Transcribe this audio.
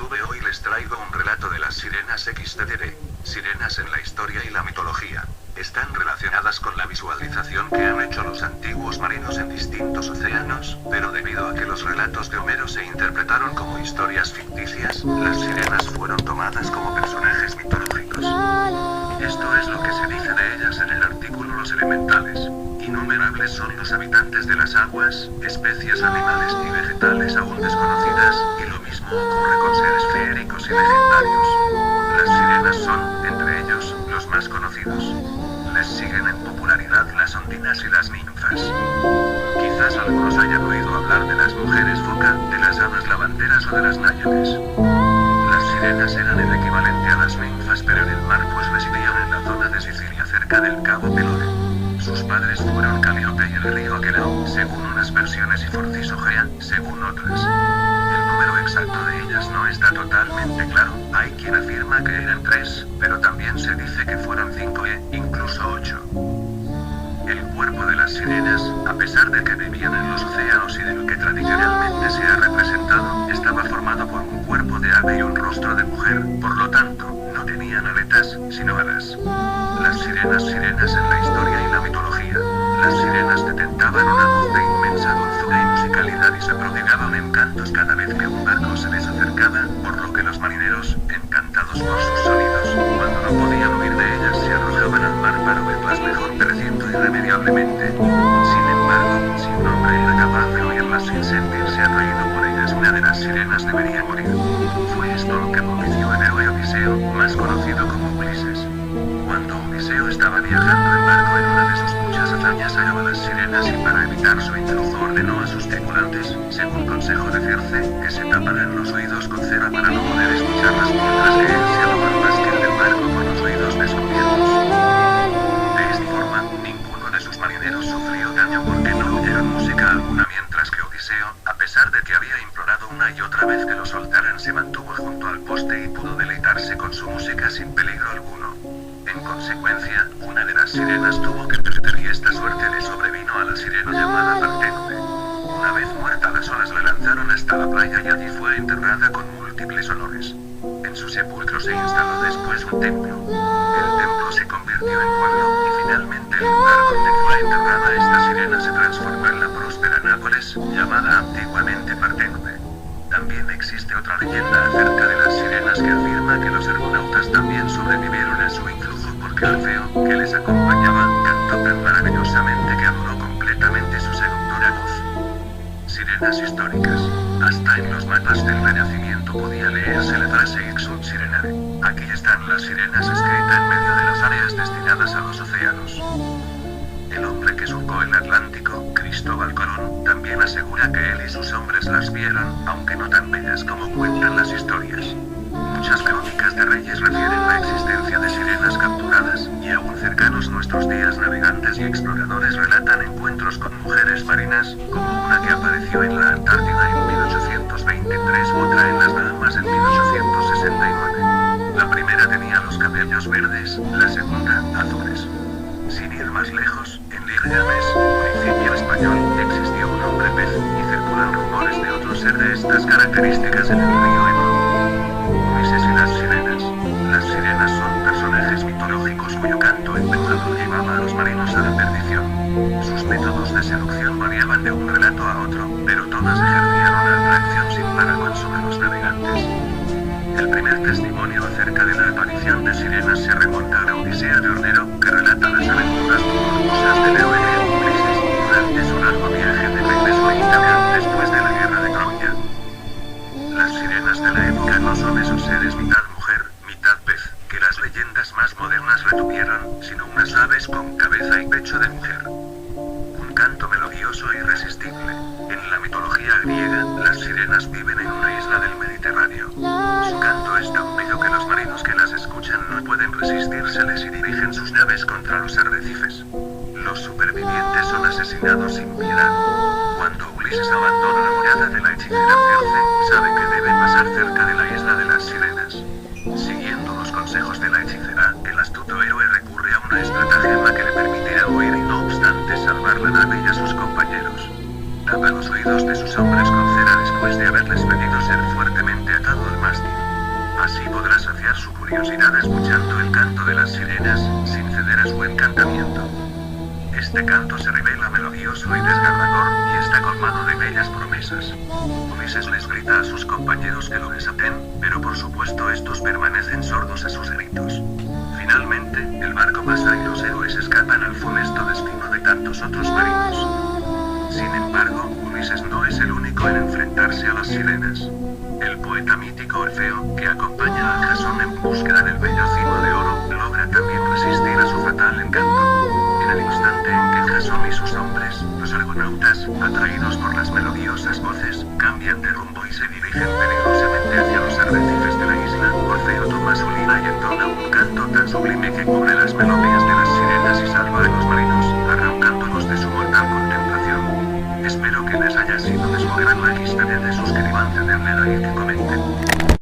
YouTube. Hoy les traigo un relato de las sirenas XTDD. Sirenas en la historia y la mitología. Están relacionadas con la visualización que han hecho los antiguos marinos en distintos océanos, pero debido a que los relatos de Homero se interpretaron como historias ficticias, las sirenas fueron tomadas como personajes mitológicos. Esto es lo que se dice de ellas en el artículo Los elementales. Innumerables son los habitantes de las aguas, especies animales y vegetales aún desconocidas, y lo mismo ocurre con seres feéricos y legendarios. Las sirenas son, entre ellos, los más conocidos. Les siguen en popularidad las ondinas y las ninfas. Quizás algunos hayan oído hablar de las mujeres foca, de las hadas lavanderas o de las náyades. Las sirenas eran el equivalente a las ninfas, pero en el mar, pues residían en la zona de Sicilia cerca del Cabo Pelode. Sus padres fueron Calíope y el río Aquelao, según unas versiones, y Forcisogea, según otras. El número exacto de ellas no está totalmente claro. Hay quien afirma que eran 3, pero también se dice que fueron 5 e incluso 8. El cuerpo de las sirenas, a pesar de que vivían en los océanos y del que tradicionalmente se ha representado, estaba formado por un cuerpo de ave y un rostro de mujer, por lo tanto, no tenían aletas, sino alas. Las sirenas en la historia y la mitología. Las sirenas detentaban una voz de inmensa dulzura y musicalidad y se prodigaban en cantos cada vez que un barco se les acercaba, por lo que los marineros, encantados por sus sonidos, cuando no podían huir de ellas, se arrojaban al mar para oírlas mejor, pereciendo irremediablemente. Sin embargo, si un hombre era capaz de oírlas sin sentirse atraído por ellas, una de las sirenas debería morir. Fue esto lo que propició el héroe Odiseo, más conocido como Ulises. Cuando Odiseo estaba viajando en barco, en una de sus muchas hazañas halló a las sirenas y, para evitar su intruso, ordenó a sus tripulantes, según consejo de Circe, que se taparan los oídos con cera para no poder escucharlas, mientras que él se alojó al mástil del barco con los oídos descubiertos. De esta forma, ninguno de sus marineros sufrió daño porque no oyeron música alguna, mientras que Odiseo, a pesar de que había implorado una y otra vez que lo soltaran, se mantuvo junto al poste y pudo deleitarse con su música sin peligro alguno. En consecuencia, una de las sirenas tuvo que perder, y esta suerte le sobrevino a la sirena llamada Parténope. Una vez muerta, las olas la lanzaron hasta la playa y allí fue enterrada con múltiples honores. En su sepulcro se instaló después un templo. El templo se convirtió en pueblo, y finalmente el lugar donde fue enterrada esta sirena se transformó en la próspera Nápoles, llamada antiguamente Parténope. También existe otra leyenda acerca de las sirenas que afirma que los argonautas también sobrevivieron a su influjo, porque Alfeo, que les acompañaba, cantó tan maravillosamente que adoró completamente su seductora voz. Sirenas históricas. Hasta en los mapas del Renacimiento podía leerse la frase Ixum Sirenare. Aquí están las sirenas, escrita en medio de las áreas destinadas a los océanos. El hombre que surcó el Atlántico, Cristóbal Colón, también asegura que él y sus hombres las vieron, aunque no tan bellas como cuentan las historias. Muchas crónicas de reyes refieren la existencia de sirenas capturadas, y aún cercanos nuestros días, navegantes y exploradores relatan encuentros con mujeres marinas, como una que apareció en la Antártida en 1823, otra en las Bahamas en 1869. La primera tenía los cabellos verdes, la segunda, azules. Sin ir más lejos, en Lirgames, municipio español, existió un hombre pez, y circulan rumores de otro ser de estas características en el río Ebro. Ulises y las sirenas. Las sirenas son personajes mitológicos cuyo canto encantador llevaba a los marinos a la perdición. Sus métodos de seducción variaban de un relato a otro, pero todas ejercían una atracción sin parangón sobre los navegantes. El primer testimonio acerca de la aparición de sirenas se remonta a la Odisea de Homero, que relata las aventuras tumultuosas del héroe Ulises durante su largo viaje de regreso a Ítaca, después de la guerra de Troya. Las sirenas de la época no son esos seres mitad mujer, mitad pez, que las leyendas más modernas retuvieron, sino unas aves con cabeza y pecho de mujer. Un canto melodioso e irresistible. En la mitología griega, las sirenas viven en una isla del Mediterráneo. Su canto es tan bello que los marinos que las escuchan no pueden resistírseles y dirigen sus naves contra los arrecifes. Los supervivientes son asesinados sin piedad. Cuando Ulises abandona la morada de la hechicera Circe, sabe que debe pasar cerca de la isla de las sirenas. Siguiendo los consejos de la hechicera, el astuto héroe recurre a una estratagema que le permitirá huir y, no obstante, salvar la nave y a sus compañeros. Tapa los oídos de sus hombres con cera después de haberles pedido ser fuertemente atado al mástil. curiosidad escuchando el canto de las sirenas, sin ceder a su encantamiento. Este canto se revela melodioso y desgarrador, y está colmado de bellas promesas. Ulises les grita a sus compañeros que lo desaten, pero por supuesto estos permanecen sordos a sus gritos. Finalmente, el barco pasa y los héroes escapan al funesto destino de tantos otros marinos. Sin embargo, Ulises no es el único en enfrentarse a las sirenas. El poeta mítico Orfeo, que acompaña a Jasón en búsqueda del bello cimo de oro, logra también resistir a su fatal encanto. En el instante en que Jasón y sus hombres, los argonautas, atraídos por las melodiosas voces, cambian de rumbo y se dirigen peligrosamente hacia los arrecifes de la isla, Orfeo toma su lira y entona un canto tan sublime que cubre las melodías de las sirenas y salva a los marinos, arrancándolos de su mortal contemplación. Espero que les haya sido de su agrado. Suscríbanse, denle like y comenten.